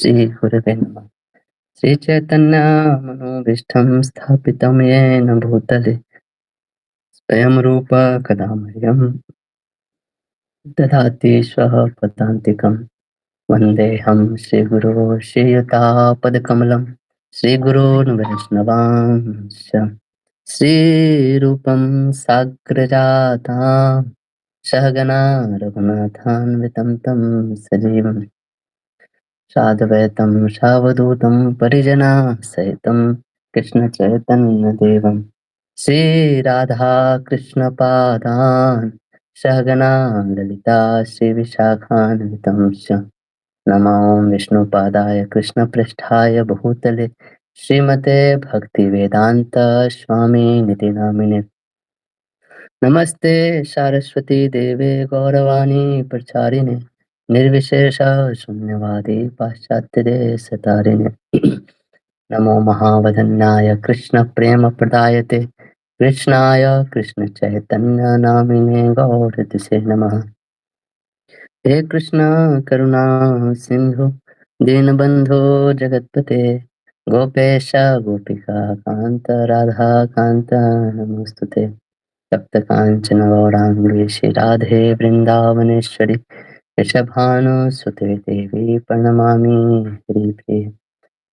श्रीगुरवे नमः। श्रीचैतन्यमनोभीष्टं स्थापितं येन भूतले स्वयं रूप कदा मह्यं ददाति स्वः पदान्तिकं। वन्देऽहं श्रीगुरो श्रीयुतापदकमलं श्रीगुरून् वैष्णवांश्च श्रीरूपं साग्रजातां सहगना रघुनाथान्वितं तं सजीवम् साद्वैतं सावधूतं परिजनाः सहितं कृष्णचैतन्यदेवं श्रीराधाकृष्णपादान् सहगना ललिता श्रीविशाखान्वितं च नमो विष्णुपादाय कृष्णपृष्ठाय भूतले श्रीमते भक्तिवेदान्त स्वामिनिति नामिने नमस्ते सारस्वती देवे गौरवाणी प्रचारिणे निर्विशेष शून्यवादी पाश्चात्यदेशतारिणे नमो महावदन्याय कृष्ण प्रेम प्रदायते कृष्णाय कृष्ण चैतन्य नामिने गौरतिसे नमः। हे कृष्ण करुणा सिंधु दीनबंधो जगतपते गोपेश गोपिका कांत राधा कांत नमोस्तुते तप्त कांचन गौरांगी श्री राधे वृंदावनेश्वरी ऋषभानुसुते देवी प्रणमामि हरिप्रिये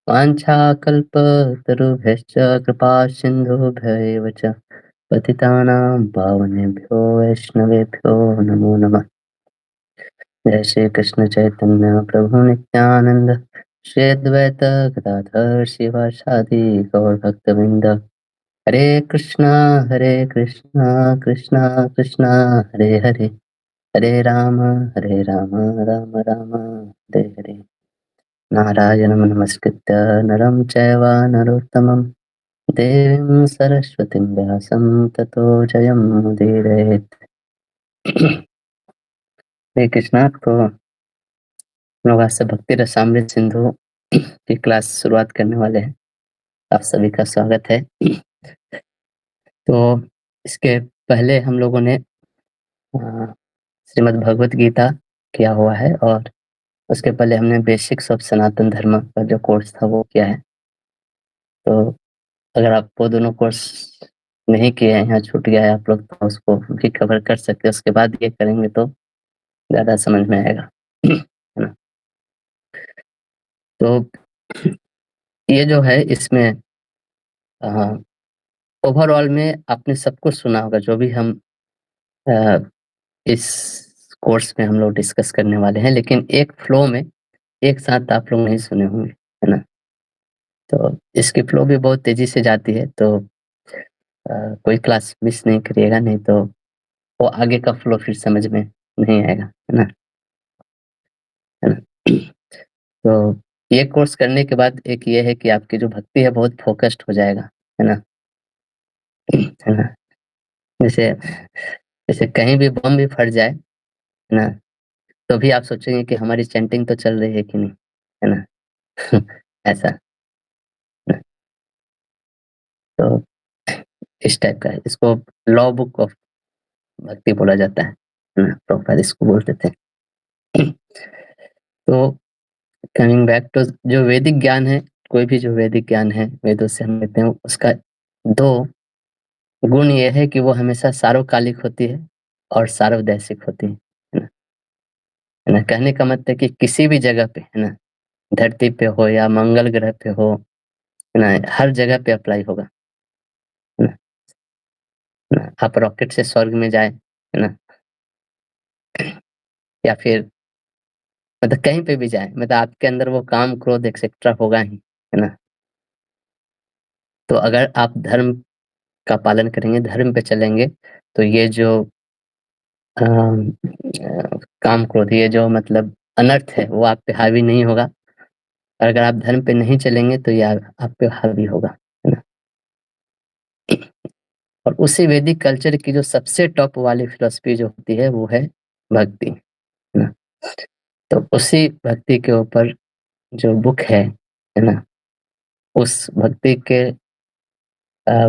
वाञ्छाकल्पतरुभ्यश्च कृपा सिन्धुभ्यैव च पतितानां पावनेभ्यो वैष्णवेभ्यो नमो नमः। जय श्री कृष्ण चैतन्य प्रभु नित्यानंद श्री अद्वैत गदाधर शिवासादि गौर भक्तवृंद हरे कृष्णा कृष्णा कृष्णा हरे हरे हरे राम राम राम हरे हरे। नारायणं नमस्कृत्य नरं चैव नरोत्तमं देवीं सरस्वतीं व्यासं ततो जयमुदीरयेत्। हरे कृष्णा। तो हम लोग आज से भक्ति रसामृत सिंधु की क्लास शुरुआत करने वाले हैं। आप सभी का स्वागत है। तो इसके पहले हम लोगों ने श्रीमद् भगवत गीता किया हुआ है और उसके पहले हमने बेसिक्स ऑफ सनातन धर्म का जो कोर्स था वो किया है। तो अगर आप वो दोनों कोर्स नहीं किए हैं या छूट गया है आप लोग तो उसको भी कवर कर सकते हैं। उसके बाद ये करेंगे तो ज़्यादा समझ में आएगा, है ना? तो ये जो है इसमें ओवरऑल में आपने सब कुछ सुना होगा जो भी हम इस कोर्स में हम लोग डिस्कस करने वाले हैं, लेकिन एक फ्लो में एक साथ आप लोग नहीं सुने होंगे, है ना? तो इसकी फ्लो भी बहुत तेजी से जाती है, तो कोई क्लास मिस नहीं करिएगा, नहीं तो वो आगे का फ्लो फिर समझ में नहीं आएगा, है ना? है ना? तो ये कोर्स करने के बाद एक ये है कि आपकी जो भक्ति है बहुत फोकस्ड हो जाएगा, है ना? है ना? जैसे जैसे कहीं भी बम भी फट जाए, है ना? तो भी आप सोचेंगे कि हमारी चैंटिंग तो चल रही है कि नहीं, है ना? ऐसा। तो इस टाइप का है, इसको लॉ बुक ऑफ भक्ति बोला जाता है ना? प्रभुपाद इसको बोलते थे। तो कमिंग बैक टू जो वैदिक ज्ञान है, कोई भी जो वैदिक ज्ञान है वेदों से हम लेते हैं, उसका दो गुण ये है कि वो हमेशा सार्वकालिक होती है और सार्वदैशिक होती है ना? है ना? कहने का मतलब है कि किसी भी जगह पे, है ना, धरती पे हो या मंगल ग्रह पे हो, है ना, हर जगह पे अप्लाई होगा, है ना? है ना? आप रॉकेट से स्वर्ग में जाए, है ना, या फिर मतलब कहीं पे भी जाए, मतलब आपके अंदर वो काम क्रोध एक्सेट्रा होगा ही, है ना? तो अगर आप धर्म का पालन करेंगे, धर्म पे चलेंगे, तो ये जो काम क्रोध, ये जो मतलब अनर्थ है वो आप पे हावी नहीं होगा। और अगर आप धर्म पे नहीं चलेंगे तो ये आप पे हावी होगा, है ना? और उसी वैदिक कल्चर की जो सबसे टॉप वाली फिलॉसफी जो होती है वो है भक्ति, है ना? तो उसी भक्ति के ऊपर जो बुक है ना, उस भक्ति के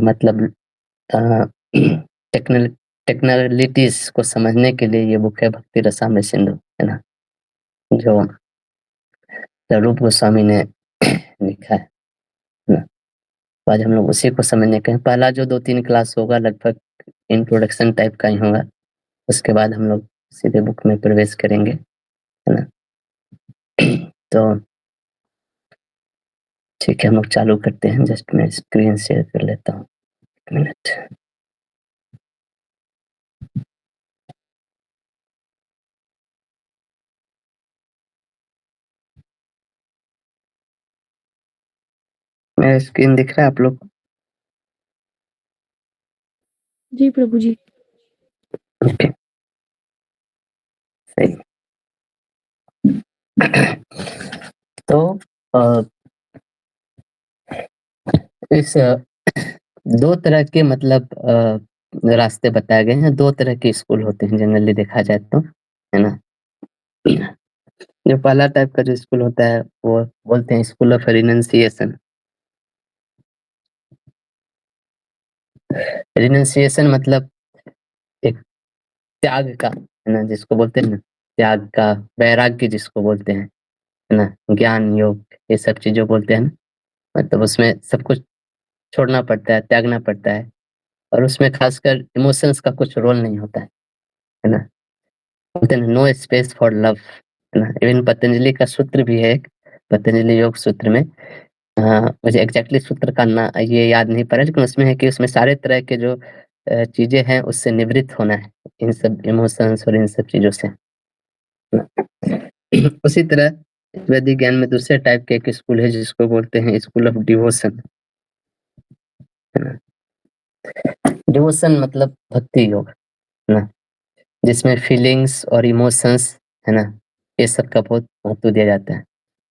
मतलब अ, टेक्नल टेक्नलिटीज़ को समझने के लिए ये बुक है भक्ति रसामृत सिंधु, है ना? जो स्वरूप गोस्वामी ने लिखा है ना। तो आज हम लोग उसी को समझने के हैं। पहला जो 2-3 क्लास होगा लगभग इंट्रोडक्शन टाइप का ही होगा। उसके बाद हम लोग सीधे बुक में प्रवेश करेंगे, है ना। तो ठीक है, हम लोग चालू करते हैं। जस्ट मैं स्क्रीन शेयर कर लेता हूँ, 1 मिनट। मेरा स्क्रीन दिख रहा है आप लोग को? जी प्रभु जी। ओके, सही। तो इस 2 तरह के मतलब रास्ते बताए गए हैं। 2 तरह के स्कूल होते हैं जनरली देखा जाए तो, है ना। जो पहला टाइप का जो स्कूल होता है वो बोलते हैं स्कूल ऑफ रिनंसिएशन। रिनंसिएशन मतलब एक त्याग का, है ना, जिसको बोलते हैं ना, त्याग का, वैराग्य जिसको बोलते हैं, है ना, ज्ञान योग, ये सब चीज़ों बोलते हैं ना। मतलब उसमें सब कुछ छोड़ना पड़ता है, त्यागना पड़ता है, और उसमें खासकर इमोशंस का कुछ रोल नहीं होता है ना। बोलते हैं नो स्पेस फॉर लव, है ना। इवन पतंजलि का सूत्र भी है एक, पतंजलि योग सूत्र में, मुझे एग्जैक्टली सूत्र का ना ये याद नहीं पड़ रहा, लेकिन उसमें है कि उसमें सारे तरह के जो चीजें हैं उससे निवृत्त होना है, इन सब इमोशंस और इन सब चीजों से, है ना। उसी तरह वैदिक ज्ञान में दूसरे टाइप के एक स्कूल है जिसको बोलते हैं स्कूल ऑफ डिवोशन, है ना। डिवोशन मतलब भक्ति योग, है ना, जिसमें फीलिंग्स और इमोशंस, है ना, ये सब का बहुत महत्व दिया जाता है।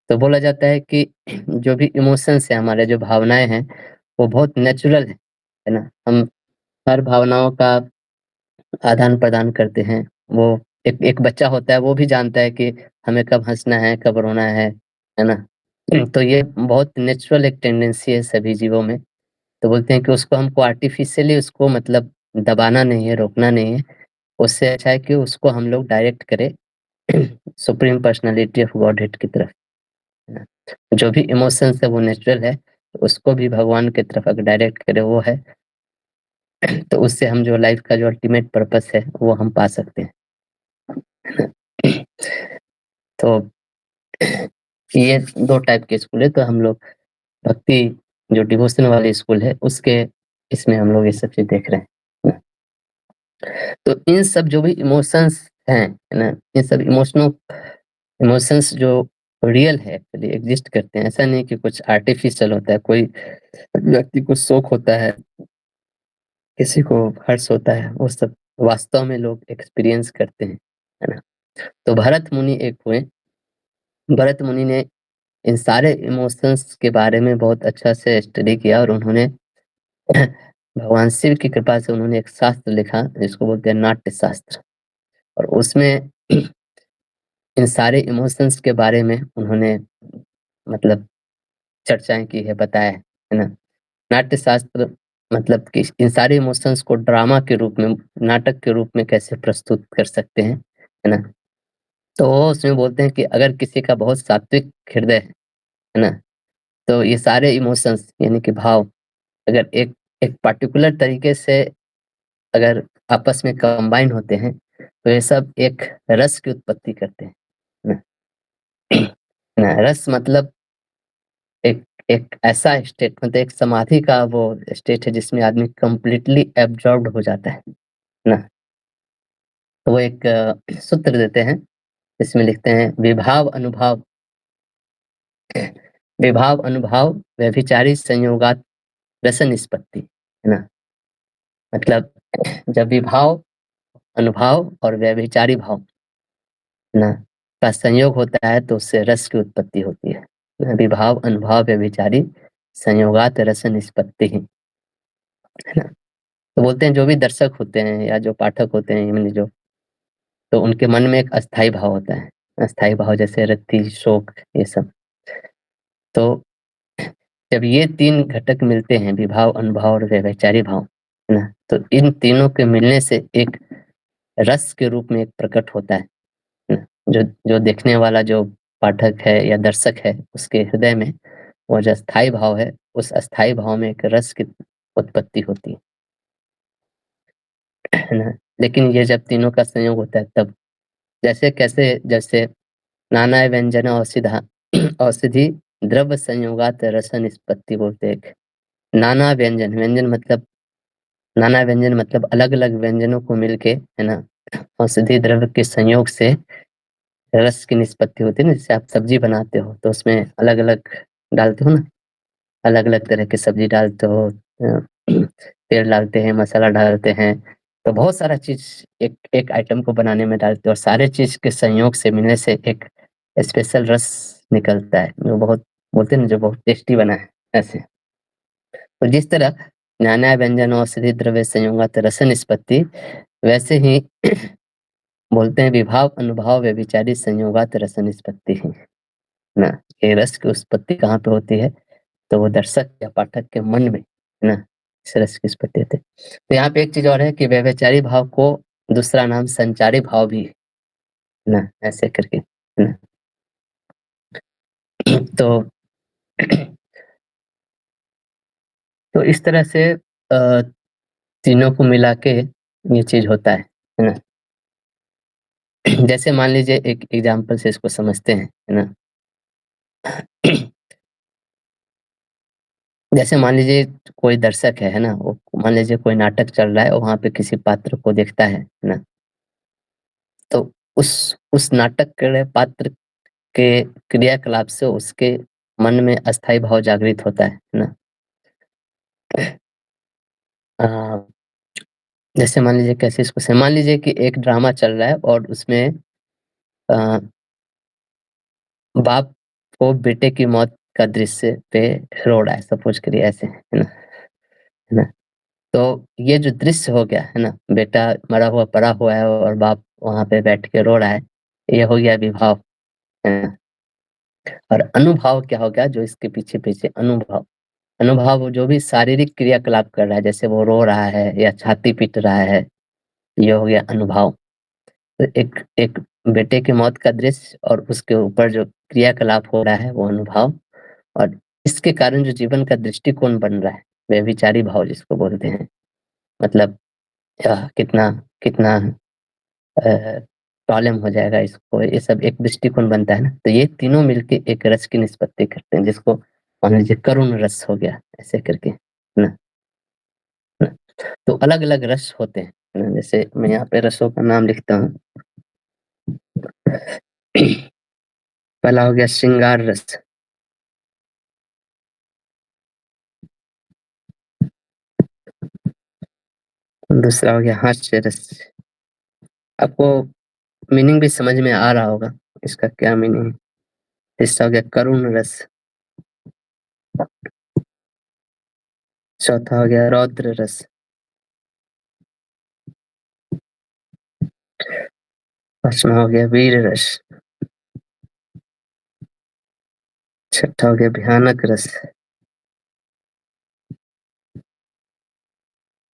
तो बोला जाता है कि जो भी इमोशंस है, हमारे जो भावनाएं हैं, वो बहुत नेचुरल है ना। हम हर भावनाओं का आदान प्रदान करते हैं। वो एक एक बच्चा होता है, वो भी जानता है कि हमें कब हंसना है, कब रोना है ना। तो ये बहुत नेचुरल एक टेंडेंसी है सभी जीवों में। तो बोलते हैं कि उसको हमको आर्टिफिशियली उसको मतलब दबाना नहीं है, रोकना नहीं है। उससे अच्छा है कि उसको हम लोग डायरेक्ट करें सुप्रीम पर्सनालिटी ऑफ गॉडहेड की तरफ, है ना। जो भी इमोशंस है वो नेचुरल है, तो उसको भी भगवान की तरफ अगर डायरेक्ट करें वो है, तो उससे हम जो लाइफ का जो अल्टीमेट पर्पस है वो हम पा सकते हैं। तो ये 2 टाइप के स्कूल है। तो हम लोग भक्ति जो डिवोशन वाले स्कूल है उसके इसमें हम लोग ये सब चीज़ देख रहे हैं। तो इन सब जो भी इमोशंस हैं, है ना, ये सब इमोशंस जो रियल है, एक्चुअली एग्जिस्ट करते हैं। ऐसा नहीं कि कुछ आर्टिफिशियल होता है। कोई व्यक्ति को शोक होता है, किसी को हर्ष होता है, वो सब वास्तव में लोग एक्सपीरियंस करते हैं, है ना। तो भरत मुनि एक हुए। भरत मुनि ने इन सारे इमोशंस के बारे में बहुत अच्छा से स्टडी किया, और उन्होंने भगवान शिव की कृपा से उन्होंने एक शास्त्र लिखा जिसको बोलते हैं नाट्य शास्त्र। और उसमें इन सारे इमोशंस के बारे में उन्होंने मतलब चर्चाएँ की है, बताया है ना। नाट्य शास्त्र मतलब कि इन सारे इमोशंस को ड्रामा के रूप में, नाटक के रूप में कैसे प्रस्तुत कर सकते हैं, है ना। तो वो उसमें बोलते हैं कि अगर किसी का बहुत सात्विक हृदय है ना, तो ये सारे इमोशंस यानी कि भाव अगर एक एक पर्टिकुलर तरीके से अगर आपस में कंबाइन होते हैं, तो ये सब एक रस की उत्पत्ति करते हैं, है ना। है ना, रस मतलब एक एक ऐसा स्टेट, मतलब एक समाधि का वो स्टेट है जिसमें आदमी कंप्लीटली एब्जॉर्ब्ड हो जाता है ना। तो वो एक सूत्र देते हैं, इसमें लिखते हैं विभाव अनुभाव, विभाव अनुभाव व्यभिचारी संयोगात रस निष्पत्ति, है ना। मतलब जब विभाव, अनुभाव और व्यभिचारी भाव, है ना, का संयोग होता है तो उससे रस की उत्पत्ति होती है। विभाव अनुभाव व्यभिचारी संयोगात रस निष्पत्ति, है ना। तो बोलते हैं जो भी दर्शक होते हैं या जो पाठक होते हैं, यानी जो, तो उनके मन में एक अस्थाई भाव होता है। अस्थाई भाव जैसे रति, शोक, ये सब। तो जब ये 3 घटक मिलते हैं, विभाव, अनुभाव और व्यभिचारी भाव, है ना, तो इन तीनों के मिलने से एक रस के रूप में एक प्रकट होता है ना। जो जो देखने वाला जो पाठक है या दर्शक है, उसके हृदय में वो जो अस्थाई भाव है, उस अस्थाई भाव में एक रस की उत्पत्ति होती है ना? लेकिन ये जब तीनों का संयोग होता है तब जैसे नाना व्यंजन औषधा औषधि द्रव्य संयोगात रस निष्पत्ति बोलते हैं एक। नाना व्यंजन, व्यंजन मतलब अलग-अलग व्यंजनों को मिलके, है ना? औषधि द्रव्य के संयोग से रस की निष्पत्ति होती है ना, जैसे आप सब्जी बनाते हो तो उसमें अलग-अलग डालते हो ना, अलग-अलग तरह की सब्जी डालते हो, तेल डालते हैं, मसाला डालते हैं, तो बहुत सारा चीज़ एक एक आइटम को बनाने में डालते हो और सारे चीज़ के संयोग से मिलने से एक स्पेशल रस निकलता है, जो बहुत बोलते हैं ना, जो बहुत टेस्टी बना है, ऐसे। तो जिस तरह नाना व्यंजन औषधि द्रव्य संयोगात रस निष्पत्ति, वैसे ही बोलते हैं विभाव अनुभाव व्यभिचारी संयोगात रस निष्पत्ति है ना? ये रस की उत्पत्ति कहाँ पे होती है? तो वो दर्शक या पाठक के मन में, है ना? इस रस की उत्पत्ति होती है। तो यहाँ पे एक चीज़ और है कि व्यभिचारी भाव को दूसरा नाम संचारी भाव भी है ना? ऐसे करके, है ना? तो तो इस तरह से तीनों को मिला के ये चीज़ होता है ना? जैसे मान लीजिए एक एग्ज़ाम्पल से इसको समझते हैं, है ना? जैसे मान लीजिए कोई दर्शक है ना? वो मान लीजिए कोई नाटक चल रहा है और वहाँ पे किसी पात्र को देखता है ना? तो उस नाटक के पात्र के क्रियाकलाप से उसके मन में अस्थाई भाव जागृत होता है ना? अ, जैसे मान लीजिए कैसे इसको मान लीजिए कि एक ड्रामा चल रहा है और उसमें अ, बाप को बेटे की मौत का दृश्य पे रो रहा है, सपोज़ करिए ऐसे, है ना? है ना? तो ये जो दृश्य हो गया, है ना? बेटा मरा हुआ पड़ा हुआ है और बाप वहाँ पे बैठ के रो रहा है, ये हो गया विभाव, है ना? और अनुभाव क्या हो गया जो इसके पीछे-पीछे अनुभव, जो भी शारीरिक क्रियाकलाप कर रहा है, जैसे वो रो रहा है या छाती पीट रहा है, ये हो गया अनुभाव। तो एक एक बेटे की मौत का दृश्य और उसके ऊपर जो क्रियाकलाप हो रहा है वो अनुभाव, और इसके कारण जो जीवन का दृष्टिकोण बन रहा है, व्यभिचारी भाव जिसको बोलते हैं। मतलब कितना कितना प्रॉब्लम हो जाएगा इसको, ये सब एक दृष्टिकोण बनता है ना, तो ये तीनों मिलके एक रस की निष्पत्ति करते हैं, जिसको मान लीजिए करुण रस हो गया, ऐसे करके, है ना? है ना? तो अलग-अलग रस होते हैं, है ना? जैसे मैं यहाँ पे रसों का नाम लिखता हूँ। पहला हो गया श्रृंगार रस, दूसरा हो गया हास्य रस। आपको मीनिंग भी समझ में आ रहा होगा, इसका क्या मीनिंग है। तीसरा हो गया करुण रस, चौथा हो गया रौद्र रस, पाँचवा हो गया वीर रस, छठा हो गया भयानक रस,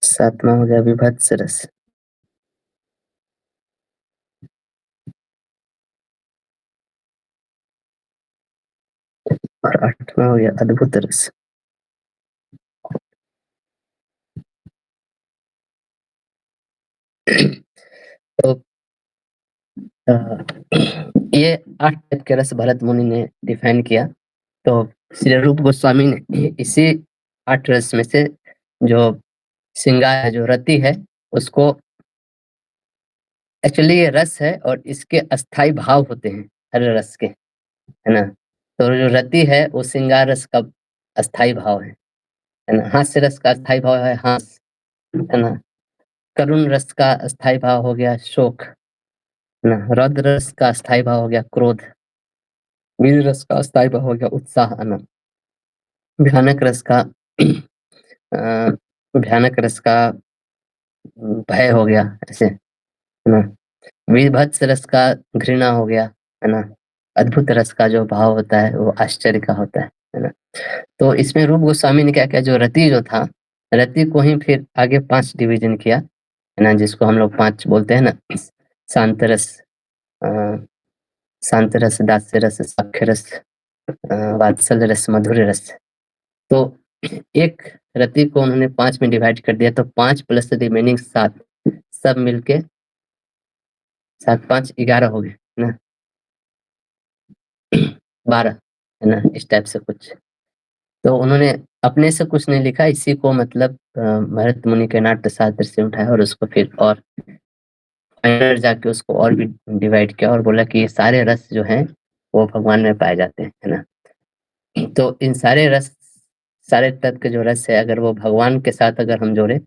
सातवां हो गया विभत्स रस, और आठवां हो गया अद्भुत रस। तो अ, ये 8 टाइप के रस भरत मुनि ने डिफाइन किया। तो श्री रूप गोस्वामी ने इसी 8 रस में से जो श्रृंगार है, जो रति है, उसको एक्चुअली ये रस है और इसके अस्थाई भाव होते हैं हर रस के, है ना? तो जो रति है वो श्रृंगार रस का अस्थाई भाव है ना? हास्य रस का अस्थाई भाव है हास, है ना? करुण रस का अस्थाई भाव हो गया शोक, है ना? रौद्र रस का अस्थाई भाव हो गया क्रोध, वीर रस का अस्थाई भाव हो गया उत्साह, आनंद, भयानक रस का अ, भयानक रस का भय हो गया, ऐसे, है ना? वीभत्स रस का घृणा हो गया, है ना? अद्भुत रस का जो भाव होता है वो आश्चर्य का होता है ना? तो इसमें रूप गोस्वामी ने क्या किया, जो रति जो था, रति को ही फिर आगे 5 डिवीज़न किया, है ना? जिसको हम लोग 5 बोलते हैं ना, शांत रस, अ, शांत रस, दास्य रस, साक्ष्य रस, वात्सल्य रस, मधुर रस। तो एक रति को उन्होंने 5 में डिवाइड कर दिया, तो 5 प्लस रिमेनिंग 7 सब मिलके 7 5 11 हो गए, है ना? 12, है ना? इस टाइप से कुछ। तो उन्होंने अपने से कुछ नहीं लिखा, इसी को मतलब भरत मुनि के नाट्य शास्त्र से उठाया और उसको फिर और फाइनल जाके उसको और भी डिवाइड किया और बोला कि ये सारे रस जो हैं वो भगवान में पाए जाते हैं, है ना? तो इन सारे रस, सारे तत्व के जो रस है, अगर वो भगवान के साथ अगर हम जोड़े,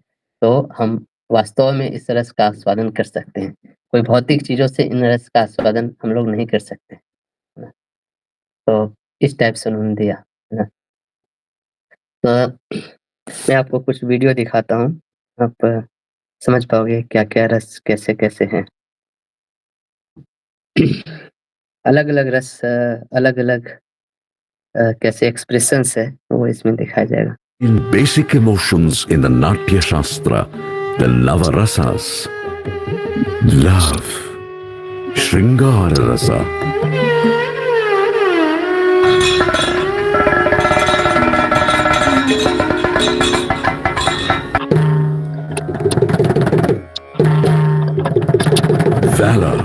तो हम वास्तव में इस रस का आस्वादन कर सकते हैं। कोई भौतिक चीज़ों से इन रस का आस्वादन हम लोग नहीं कर सकते, है ना? तो इस टाइप से उन्होंने दिया, है ना? तो मैं आपको कुछ वीडियो दिखाता हूँ, आप समझ पाओगे क्या-क्या रस कैसे-कैसे हैं। अलग-अलग रस अलग-अलग कैसे एक्सप्रेशंस है, वो इसमें दिखाया जाएगा। In basic emotions in the Natya Shastra, the Lava Rasas, love, Shringara Rasa, valor,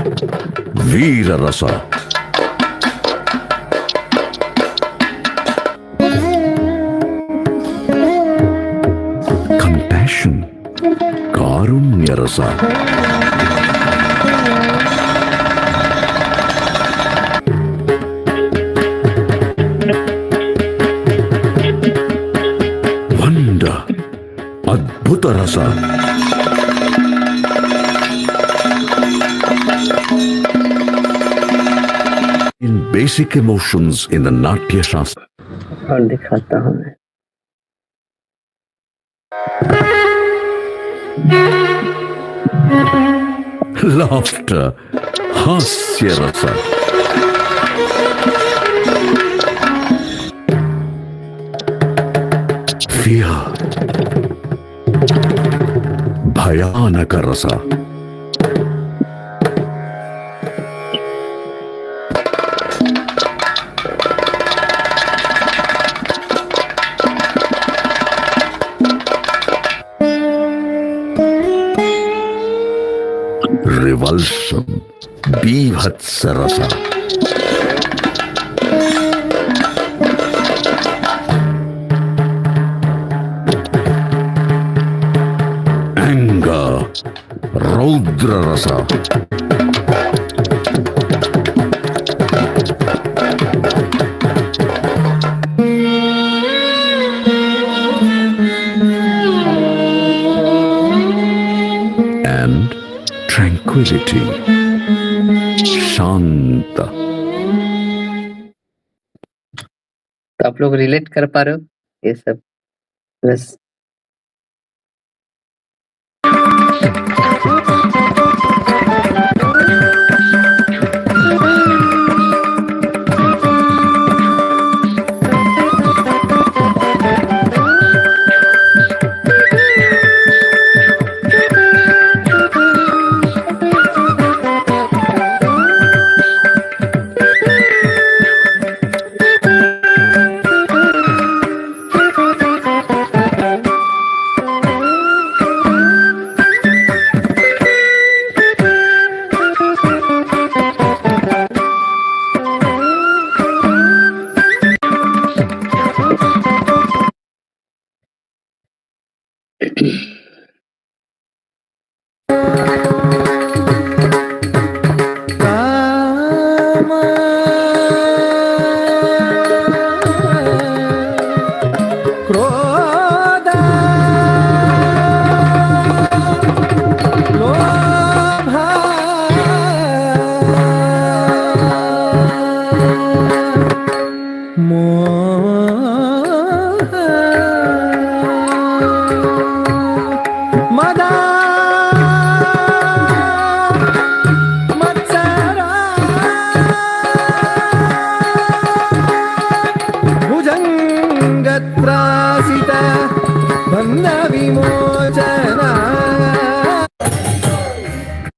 Veera Rasa, compassion, Karunya Rasa, wonder, Adbhuta Rasa, in basic emotions in the Natya Shastra. और दिखाता हूँ मैं। Laughter, Hasya Rasa, fear, Bhayanaka Rasa, revulsion, Bivhatsa Rasa, anger, Raudra Rasa, and tranquility, Shanta. तो आप लोग relate कर पा रहे हो ये सब रस?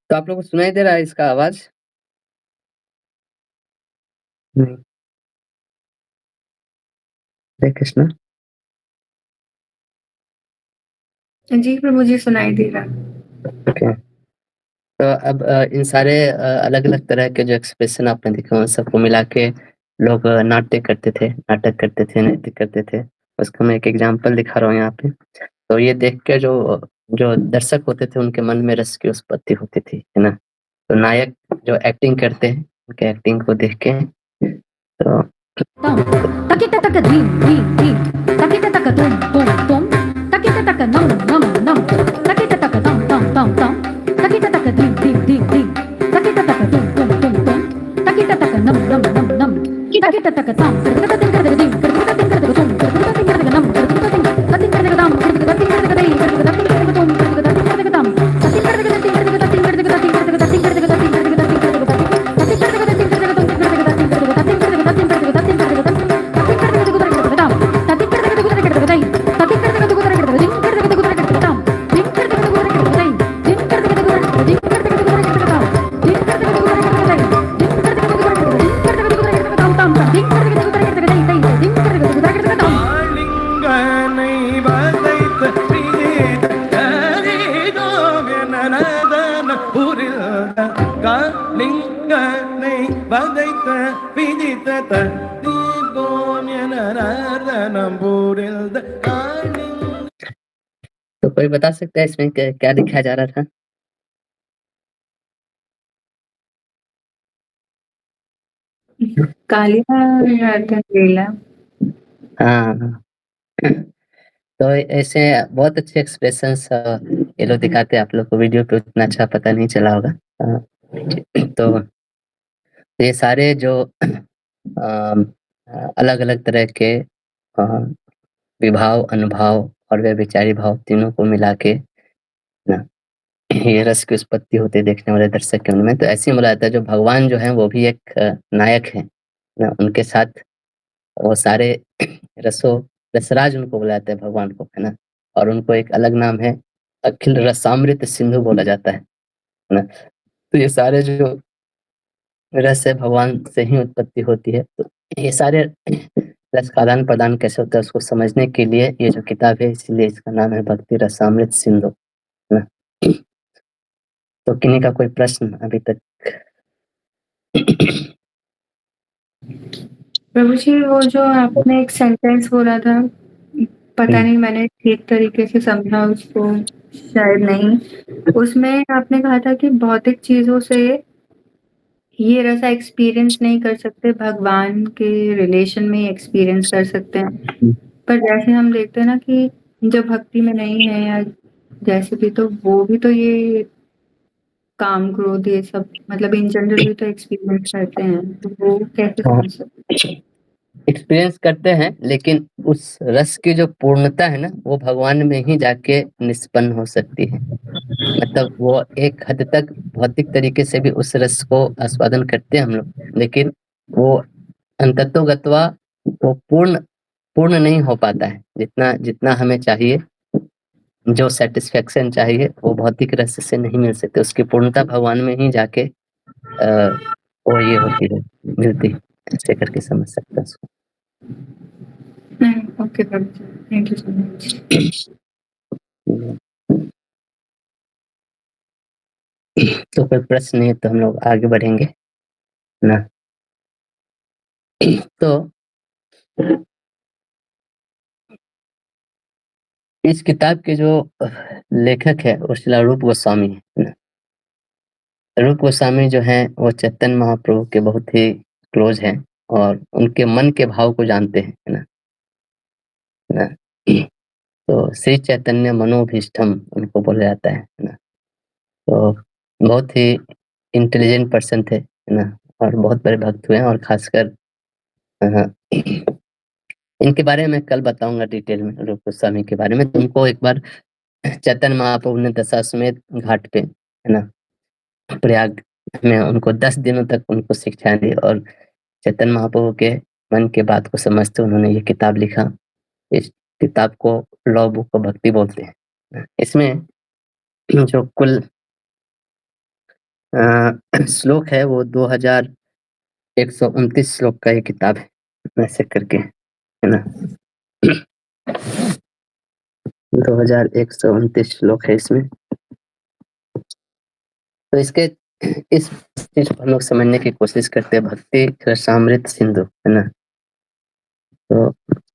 तो आप लोगों को सुनाई दे रहा है इसका आवाज? नहीं। हरे कृष्ण। जी प्रभु जी, सुनाई दे रहा। ओके। तो अब इन सारे अलग-अलग तरह के जो एक्सप्रेशन आपने देखे उन सबको मिला के लोग नाट्य करते थे, नाटक करते थे, नृत्य करते थे। उसका मैं एक एग्ज़ाम्पल दिखा रहा हूँ यहाँ पे। तो ये देख के जो जो दर्शक होते थे उनके मन में रस की उत्पत्ति होती थी, है ना? तो नायक जो एक्टिंग करते हैं, उनके एक्टिंग को देख के तो Takita taka dim dim dim. Takita taka tum tum tum. Takita taka nam nam nam. Takita taka tam tam tam tam. Takita taka dim dim dim dim. Takita taka tum tum tum tum. Takita taka nam nam nam nam. Takita taka tam. Takita ting taka dim. Takita ting taka tum. Takita ting taka nam. Takita ting taka tam. Takita ting taka dai. Takita ting taka tum. Takita ting taka tam. Takita taka ting taka ting taka ting taka ting taka ting taka ting taka ting taka ting taka ting taka ting taka ting taka ஆளிங்கனை வதைத்த பிடித்த கரிதோகனதன புரிந்த காளிங்கனை வதைத்த பிடித்த தீதோன்யனதனம் புரிந்த तो कोई बता सकता है इसमें क्या दिखाया जा रहा था? कालिका नर्तन लीला। हाँ। तो ऐसे बहुत अच्छे एक्सप्रेशंस ये लोग दिखाते हैं। आप लोग को वीडियो पे उतना अच्छा पता नहीं चला होगा। तो ये सारे जो अलग-अलग तरह के विभाव, अनुभाव और व्यभिचारी भाव तीनों को मिला के ना ये रस की उत्पत्ति होती है देखने वाले दर्शक के मन में। तो ऐसे ही बोला जाता है जो भगवान जो हैं वो भी एक नायक हैं, ना उनके साथ वो सारे रसराज उनको बोला जाता है भगवान को, है ना? और उनको एक अलग नाम है, अखिल रसामृत सिंधु बोला जाता है ना? तो ये सारे जो रस है भगवान से ही उत्पत्ति होती है। तो ये सारे रस का आदान-प्रदान कैसे होता है उसको समझने के लिए ये जो किताब है इसलिए इसका नाम है भक्ति रसामृत सिंधु, है ना? तो किन्हीं का कोई प्रश्न अभी तक? प्रभु जी, वो जो आपने एक सेंटेंस बोला था, पता नहीं मैंने ठीक तरीके से समझा उसको, शायद नहीं। उसमें आपने कहा था कि भौतिक चीज़ों से ये रसा एक्सपीरियंस नहीं कर सकते, भगवान के रिलेशन में ही एक्सपीरियंस कर सकते हैं। पर जैसे हम देखते हैं ना कि जो भक्ति में नहीं है या जैसे भी, तो वो भी तो ये काम, क्रोध, ये सब मतलब इन जनरल भी तो एक्सपीरियंस करते हैं, तो वो कैसे हाँ। समझ सकते हैं? एक्सपीरियंस करते हैं लेकिन उस रस की जो पूर्णता है ना वो भगवान में ही जाके निष्पन्न हो सकती है। मतलब वो एक हद तक भौतिक तरीके से भी उस रस को आस्वादन करते हैं हम लोग, लेकिन वो अंततोगत्वा वो पूर्ण नहीं हो पाता है। जितना जितना हमें चाहिए, जो सैटिस्फैक्शन चाहिए वो भौतिक रस से नहीं मिल सकती। उसकी पूर्णता भगवान में ही जाके वो ये होती है, मिलती है। ऐसे करके समझ सकते हैं उसको। Okay Prabhu ji, thank you so much. तो कोई प्रश्न नहीं है तो हम लोग आगे बढ़ेंगे ना। तो इस किताब के जो लेखक है वो श्रील रूप गोस्वामी है ना। रूप गोस्वामी जो हैं वो चैतन्य महाप्रभु के बहुत ही क्लोज हैं और उनके मन के भाव को जानते हैं, है ना? है ना? तो श्री चैतन्य मनोभीष्टम उनको बोला जाता है ना? तो बहुत ही इंटेलिजेंट पर्सन थे, है ना? और बहुत बड़े भक्त हुए हैं और खासकर इनके बारे में कल बताऊँगा डिटेल में रूप गोस्वामी के बारे में। तुमको एक बार चैतन्य महाप्रभु ने दशाश्वमेध घाट पे, है ना? प्रयाग में उनको 10 दिनों तक उनको शिक्षाएँ दी और चैतन्य महाप्रभु के मन की बात को समझते उन्होंने ये किताब लिखा। इस किताब को लव बुक ऑफ भक्ति बोलते हैं। इसमें जो कुल श्लोक है वो 129 श्लोक का ये किताब है, ऐसे करके, है ना? 2129 श्लोक है इसमें। तो इसके इस चीज को हम लोग समझने की कोशिश करते हैं, भक्ति रसामृत सिंधु, है ना? तो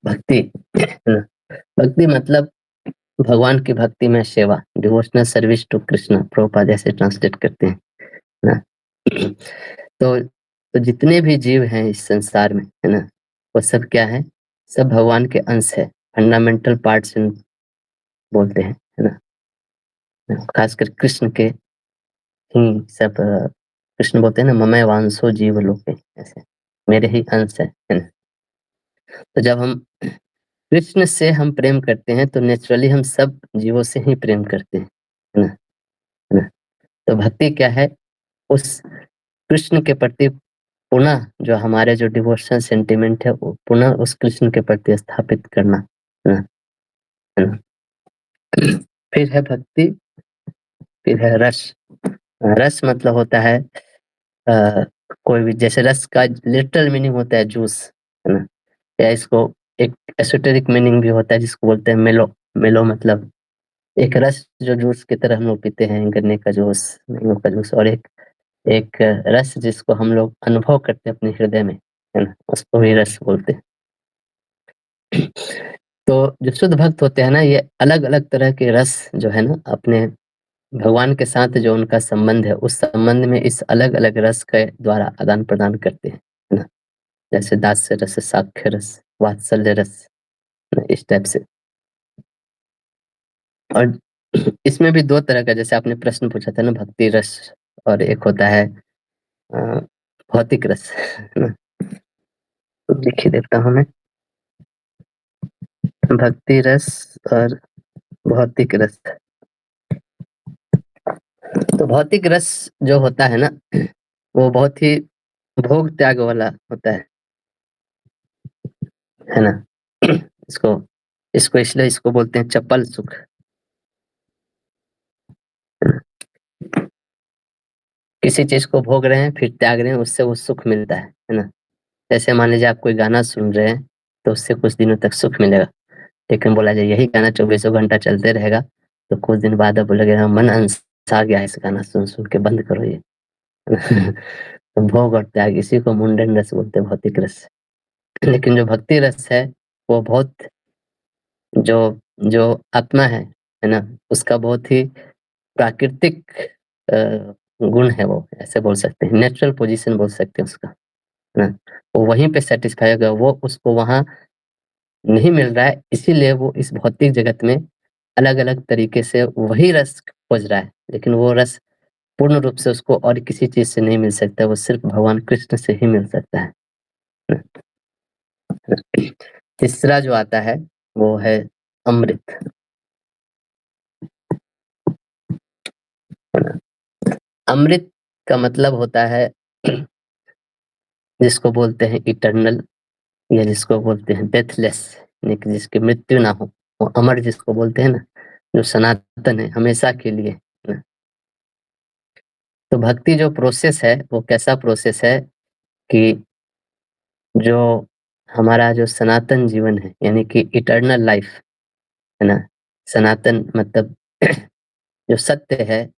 भक्ति, है ना? भक्ति मतलब भगवान की भक्ति में सेवा, devotional service to Krishna, Prabhupada ऐसे ट्रांसलेट करते हैं, है ना? तो जितने भी जीव हैं इस संसार में, है ना, वो सब क्या है? सब भगवान के अंश है, फंडामेंटल पार्ट्स बोलते हैं, है ना? खासकर कृष्ण के ही सब कृष्ण बोलते हैं ना, ममय वांसो जीव लोके, ऐसे मेरे ही अंश है ना? तो जब हम कृष्ण से हम प्रेम करते हैं तो नेचुरली हम सब जीवों से ही प्रेम करते हैं, है ना? है ना? तो भक्ति क्या है? उस कृष्ण के प्रति पुनः जो हमारे जो डिवोशनल सेंटिमेंट है वो पुनः उस कृष्ण के प्रति स्थापित करना, है ना? है ना? फिर है भक्ति, फिर है रस। रस मतलब होता है कोई भी, जैसे रस का लिटरल मीनिंग होता है जूस, है ना? या इसको एक एसोटेरिक मीनिंग भी होता है जिसको बोलते हैं मेलो। मेलो मतलब एक रस जो जूस की तरह हम लोग पीते हैं, गन्ने का जूस, मैंगो का जूस, और एक एक रस जिसको हम लोग अनुभव करते हैं अपने हृदय में, है ना, उसको भी रस बोलते हैं। तो जो शुद्ध भक्त होते हैं ना, ये अलग अलग तरह के रस जो है ना, अपने भगवान के साथ जो उनका संबंध है उस संबंध में इस अलग अलग रस के द्वारा आदान प्रदान करते हैं, है ना? जैसे दास्य रस, साक्ष्य रस, वात्सल्य रस, इस टाइप से। और इसमें भी दो तरह का, जैसे आपने प्रश्न पूछा था ना, भक्ति रस और एक होता है भौतिक रस, है ना? तो लिख ही देता हूँ मैं, भक्ति रस और भौतिक रस। तो भौतिक रस जो होता है ना, वो बहुत ही भोग त्याग वाला होता है ना? इसको इसको इसलिए इसको बोलते हैं चपल सुख। किसी चीज को भोग रहे हैं फिर त्याग रहे हैं, उससे वो सुख मिलता है ना? जैसे मान लीजिए आप कोई गाना सुन रहे हैं तो उससे कुछ दिनों तक सुख मिलेगा, लेकिन बोला जाए यही गाना 24 घंटा चलते रहेगा तो कुछ दिन बाद अब बोलेगा हाँ, मन अनसा गया है इस गाना सुन सुन के, बंद करो ये। तो भोग और त्याग, इसी को मुंडन रस बोलते हैं, भौतिक रस। लेकिन जो भक्ति रस है वो बहुत, जो जो आत्मा है ना, उसका बहुत ही प्राकृतिक गुण है, वो ऐसे बोल सकते हैं, नेचुरल पोजीशन बोल सकते हैं उसका, है ना? वो वहीं पे सेटिस्फाई होगा, वो उसको वहाँ नहीं मिल रहा है, इसीलिए वो इस भौतिक जगत में अलग-अलग तरीके से वही रस खोज रहा है, लेकिन वो रस पूर्ण रूप से उसको और किसी चीज़ से नहीं मिल सकता, वो सिर्फ़ भगवान कृष्ण से ही मिल सकता है। तीसरा जो आता है वो है अमृत। अमृत का मतलब होता है जिसको बोलते हैं इटर्नल, या जिसको बोलते हैं डेथलेस, यानी कि जिसकी मृत्यु ना हो, वो अमर जिसको बोलते हैं ना, जो सनातन है, हमेशा के लिए, है ना? तो भक्ति जो प्रोसेस है वो कैसा प्रोसेस है कि जो हमारा जो सनातन जीवन है, यानी कि इटर्नल लाइफ, है ना? सनातन मतलब जो सत्य है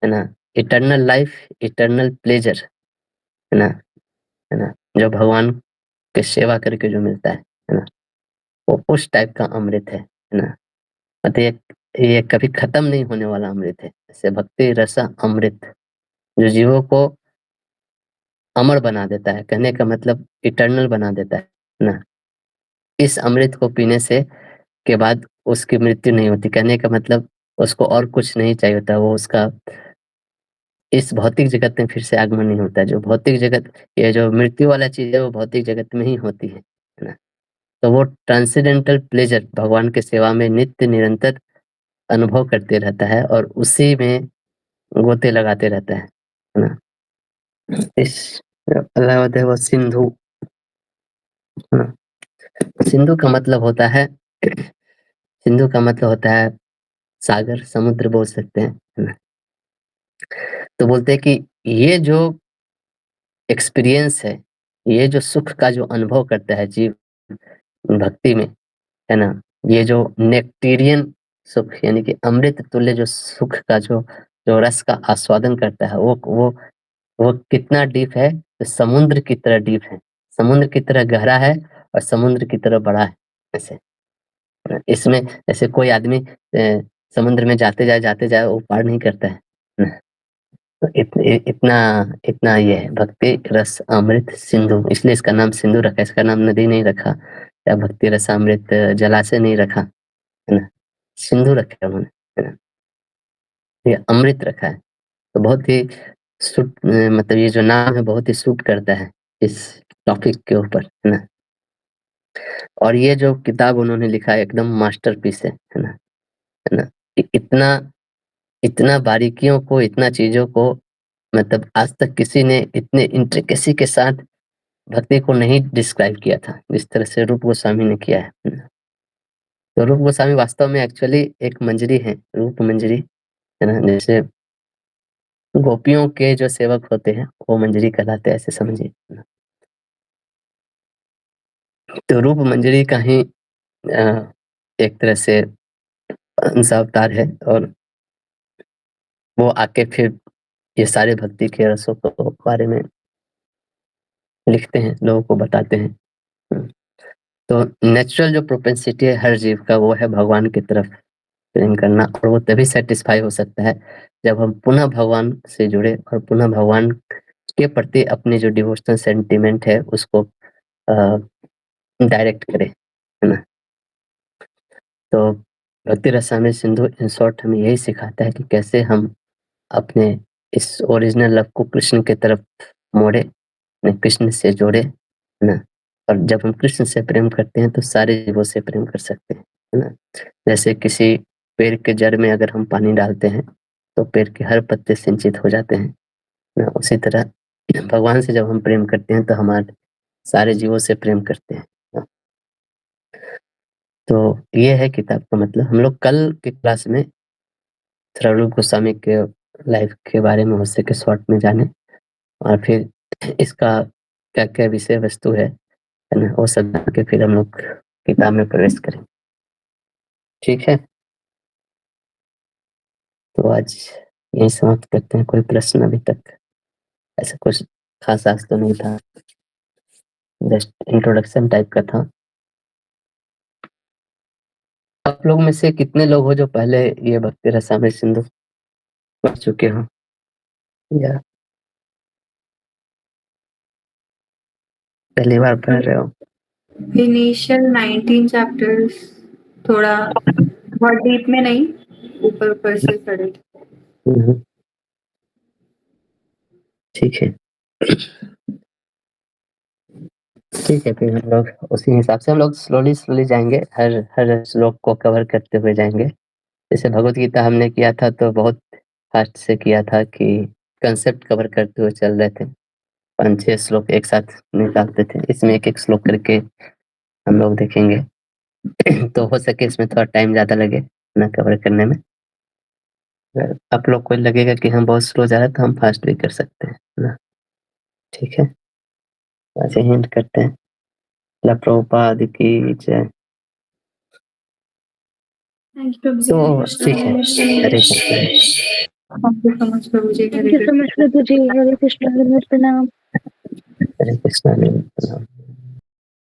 ना? इटर्नल लाइफ, इटर्नल प्लेजर, है ना? है ना? जो भगवान की सेवा करके जो मिलता है ना? वो उस टाइप का अमृत है ना? मतलब ये कभी खत्म नहीं होने वाला अमृत है। जैसे भक्ति रस अमृत, जो जीवों को अमर बना देता है, कहने का मतलब इटर्नल बना देता है ना? इस अमृत को पीने से के बाद उसकी मृत्यु नहीं होती, कहने का मतलब उसको और कुछ नहीं चाहिए होता, वो उसका इस भौतिक जगत में फिर से आगमन नहीं होता है। जो भौतिक जगत, ये जो मृत्यु वाला चीज़ है वो भौतिक जगत में ही होती है ना? तो वो ट्रांसेंडेंटल प्लेजर भगवान की सेवा में नित्य निरंतर अनुभव करते रहता है और उसी में गोते लगाते रहता है ना? इस अल्लाह है वो सिंधु, है ना? सिंधु का मतलब होता है सिंधु का मतलब होता है सागर, समुद्र बोल सकते हैं, है ना? तो बोलते हैं कि ये जो एक्सपीरियंस है, ये जो सुख का जो अनुभव करता है जीव भक्ति में, है ना? ये जो नेक्टेरियन सुख यानी कि अमृत तुल्य जो सुख का जो रस का आस्वादन करता है, वो कितना डीप है? तो समुद्र की तरह डीप है, समुद्र की तरह गहरा है और समुद्र की तरह बड़ा है ऐसे। इसमें ऐसे कोई आदमी समुद्र में जाते जाए वो पार नहीं करता है। तो इतना इतना ये है भक्ति रस अमृत सिंधु, इसलिए इसका नाम सिंधु रखा, इसका नाम नदी नहीं रखा या भक्ति रस अमृत जलाशय नहीं रखा, है ना? सिंधु रखा है उन्होंने, है ना? ये अमृत रखा है, तो बहुत ही सूट मतलब ये जो नाम है बहुत ही सूट करता है इस टॉपिक के ऊपर, है ना? और ये जो किताब उन्होंने लिखा है एकदम मास्टरपीस है ना? है ना? इतना इतना बारीकियों को, इतना चीज़ों को मतलब आज तक किसी ने इतने इंट्रिकेसी के साथ भक्ति को नहीं डिस्क्राइब किया था, जिस तरह से रूप गोस्वामी ने किया है। तो रूप गोस्वामी वास्तव में एक्चुअली एक मंजरी है, रूप मंजरी, है ना? जैसे गोपियों के जो सेवक होते हैं, वो मंजरी कहलाते हैं, ऐसे समझिए। तो रूप मंजरी का ही एक तरह से अंश अवतार है और वो आके फिर ये सारे भक्ति के रसों को बारे में लिखते हैं, लोगों को बताते हैं। तो नेचुरल जो प्रोपेंसिटी है हर जीव का वो है भगवान की तरफ प्रेम करना, और वो तभी सेटिस्फाई हो सकता है जब हम पुनः भगवान से जुड़े और पुनः भगवान के प्रति अपनी जो डिवोशनल सेंटिमेंट है उसको डायरेक्ट करें, है ना? तो भक्ति रसामृत सिंधु इन शॉर्ट हमें यही सिखाता है कि कैसे हम अपने इस ओरिजिनल लव को कृष्ण की तरफ मोड़े, कृष्ण से जोड़े, है ना? और जब हम कृष्ण से प्रेम करते हैं तो सारे जीवों से प्रेम कर सकते हैं, है ना? जैसे किसी पेड़ के जड़ में अगर हम पानी डालते हैं तो पेड़ के हर पत्ते सिंचित हो जाते हैं, ना? उसी तरह भगवान से जब हम प्रेम करते हैं तो हमारे सारे जीवों से प्रेम करते हैं, ना? तो ये है किताब का मतलब। हम लोग कल की क्लास में थोड़ा रूप गोस्वामी के लाइफ के बारे में हो सके शॉर्ट में जाने और फिर इसका क्या-क्या विषय वस्तु है ना? वो सब जान के फिर हम लोग किताब में प्रवेश करें। ठीक है? तो आज यहीं समाप्त करते हैं। कोई प्रश्न अभी तक? ऐसा कुछ खास आज तो नहीं था, जस्ट इंट्रोडक्शन टाइप का था। आप लोग में से कितने लोग हो जो पहले ये भक्ति रसामृत सिंधु पढ़ चुके हो या पहली बार पढ़ रहे हो? इनिशियल 19 चैप्टर्स थोड़ा बहुत डीप में नहीं, ऊपर से पढ़े। ठीक है। ठीक है, फिर हम लोग उसी हिसाब से हम लोग स्लोली जाएंगे, हर श्लोक को कवर करते हुए जाएंगे। जैसे भगवत गीता हमने किया था तो बहुत फास्ट से किया था कि कंसेप्ट कवर करते हुए चल रहे थे, 5-6 श्लोक एक साथ निकालते थे। इसमें एक श्लोक करके हम लोग देखेंगे तो हो सके इसमें थोड़ा टाइम ज़्यादा लगे ना कवर करने में। अगर आप लोग को लगेगा कि हम बहुत स्लो जा रहे हैं तो हम फास्ट भी कर सकते हैं ना। ठीक है, ऐसे हिंट करते हैं। प्रभुपाद की जय। तो ठीक है, Hare Krishna. Thank you so much प्रभु ji. Thank you so much प्रभु जी। हरे कृष्ण, प्रणाम। हरे कृष्ण, हरे कृष्ण।